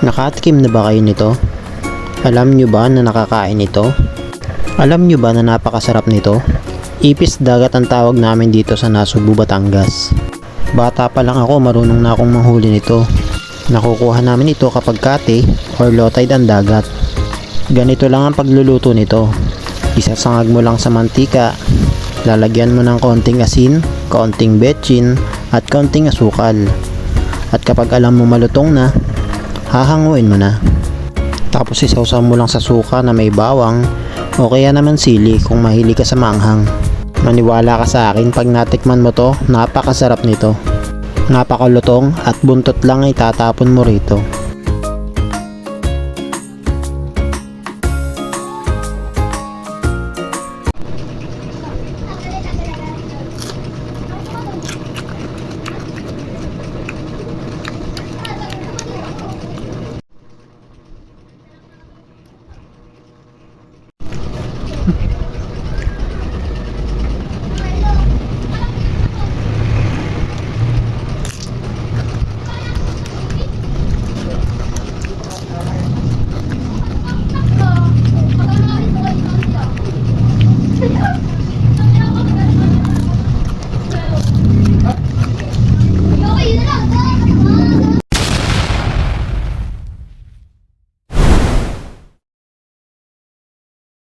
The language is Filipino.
Nakatikim na ba kayo nito? Alam nyo ba na nakakain ito? Alam nyo ba na napakasarap nito? Ipis dagat ang tawag namin dito sa Nasugbu, Batangas. Bata pa lang ako, marunong na akong manghuli nito. Nakukuha namin ito kapag kate or low tide ang dagat. Ganito lang ang pagluluto nito. Isasangag mo lang sa mantika, lalagyan mo ng konting asin, konting betchin at konting asukal. At kapag alam mo malutong na, hahanguin mo na. Tapos isawsaw mo lang sa suka na may bawang o kaya naman sili kung mahilig ka sa maanghang. Maniwala ka sa akin, pag natikman mo to, napakasarap nito. Napakalutong at buntot lang itatapon mo rito.